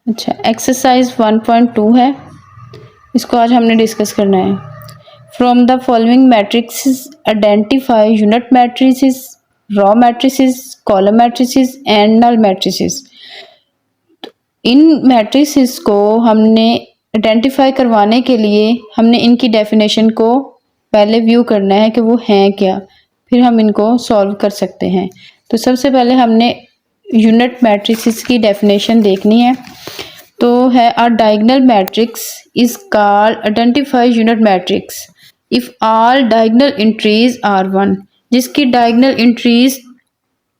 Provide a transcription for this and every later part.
अच्छा, एक्सरसाइज 1.2 है, इसको आज हमने डिस्कस करना है। From the following matrix identify unit matrices, row matrices, column matrices and null matrices. इन मैट्रिसेस को हमने आइडेंटिफाई करवाने के लिए हमने इनकी डेफिनेशन को पहले व्यू करना है कि वो हैं क्या, फिर हम इनको सॉल्व कर सकते हैं। तो सबसे पहले हमने यूनिट मैट्रिसेस की डेफिनेशन देखनी है। तो है a diagonal matrix is called identify unit matrix if all diagonal entries are one. जिसकी डायगोनल एंट्रीज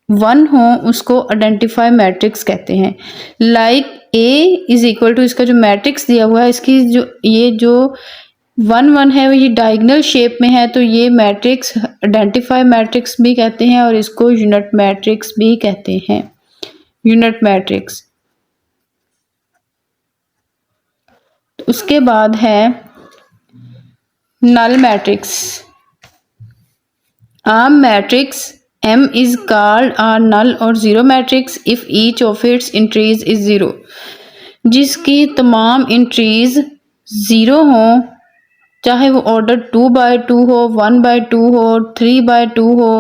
वन हो उसको आइडेंटिफाई मैट्रिक्स कहते हैं। Like A is equal to, इसका जो मैट्रिक्स दिया हुआ है, इसकी जो 1 1 है वो ये डायगोनल शेप में है, तो ये मैट्रिक्स आइडेंटिफाई मैट्रिक्स भी कहते हैं और इसको यूनिट मैट्रिक्स भी कहते हैं। Unit matrix. उसके बाद है null matrix. A matrix M is called a null or zero matrix if each of its entries is zero। जिसकी तमाम एंट्रीज ज़ीरो हों, चाहे वो ऑर्डर 2/2 हो, 1/2 हो, 3/2 हो,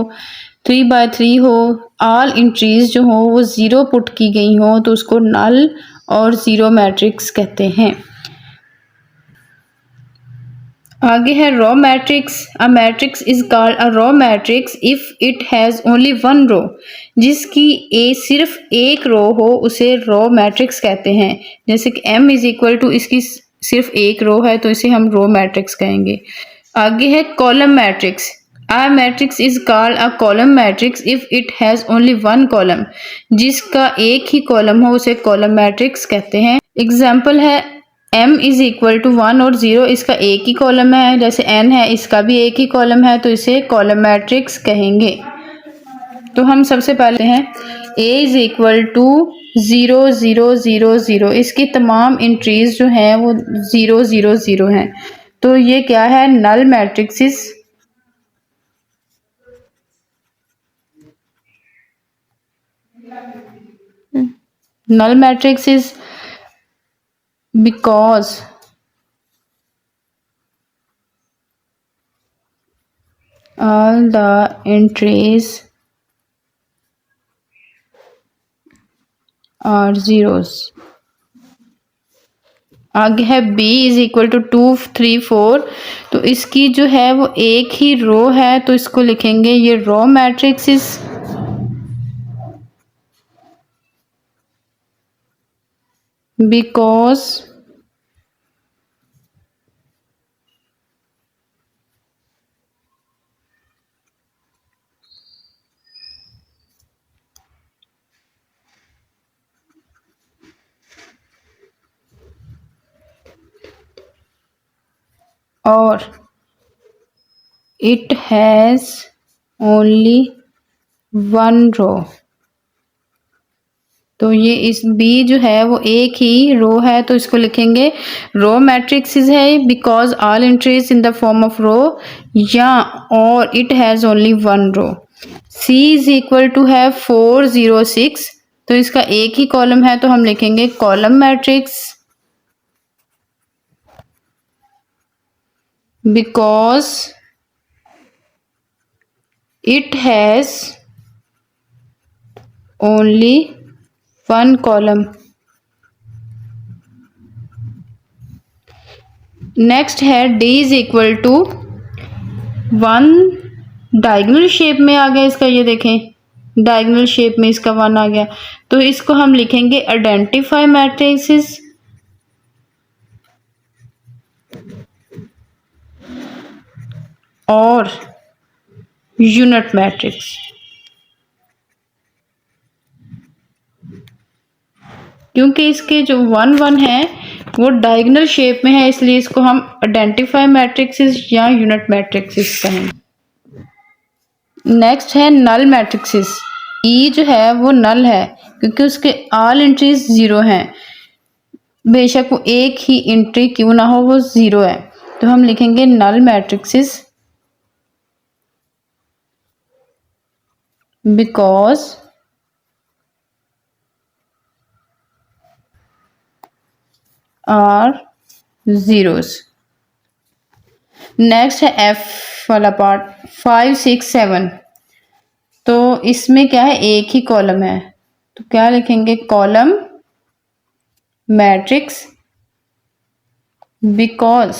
3/3 हो, ऑल एंट्रीज जो हो वो ज़ीरो पुट की गई हों तो उसको नल और ज़ीरो मैट्रिक्स कहते हैं। आगे है row matrix. A matrix is called a row matrix if it has only one row. जिसकी सिर्फ एक रो हो उसे रॉ मैट्रिक्स कहते हैं। जैसे कि m इज इक्वल टू, इसकी सिर्फ एक रो है तो इसे हम रो मैट्रिक्स कहेंगे। आगे है column matrix. A matrix is called a column matrix if it has only one column. जिसका एक ही कॉलम हो उसे कॉलम मैट्रिक्स कहते हैं। एग्जाम्पल है m इज इक्वल टू 1 और 0, इसका एक ही कॉलम है। जैसे n है, इसका भी एक ही कॉलम है तो इसे कॉलम मैट्रिक्स कहेंगे। तो हम सबसे पहले हैं a इज इक्वल टू 0 0 0 0। इसकी तमाम एंट्रीज जो हैं वो 0 0 0 हैं, तो ये क्या है, null matrix. Null matrix is because all the entries are zeros। आगे है b इज इक्वल टू 2 3 4। तो इसकी जो है वो एक ही रो है तो इसको लिखेंगे ये रो मैट्रिक्स इज बिकॉज और इट हैज ओनली वन रो। तो ये इस b जो है वो एक ही रो है तो इसको लिखेंगे रो मैट्रिक्स है because all entries in the form of row, या और it has only one row. c is equal to है 4 0 6। तो इसका एक ही कॉलम है तो हम लिखेंगे column matrix because it has only one column. Next है d is equal to 1। Diagonal shape में आ गया इसका, ये देखें डायगोनल शेप में इसका 1 आ गया तो इसको हम लिखेंगे आइडेंटिफाई मैट्रिक्स और यूनिट मैट्रिक्स। क्योंकि इसके जो 1 1 है वो डायगोनल शेप में है इसलिए इसको हम आइडेंटिफाई मैट्रिक्स या यूनिट मैट्रिक्स कहेंगे। नेक्स्ट है नल मैट्रिक्स। ई जो है वो नल है क्योंकि उसके ऑल एंट्रीज ज़ीरो हैं, बेशक वो एक ही एंट्री क्यों ना हो वो ज़ीरो है। तो हम लिखेंगे null matrix because are zeros. Next है एफ वाला पार्ट 5 6 7। तो इसमें क्या है, एक ही कॉलम है, तो क्या लिखेंगे, column matrix because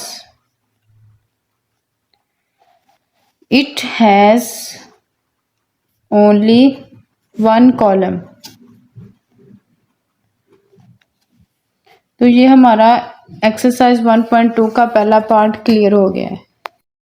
it has only one column. तो ये हमारा एक्सरसाइज 1.2 का पहला पार्ट क्लियर हो गया है।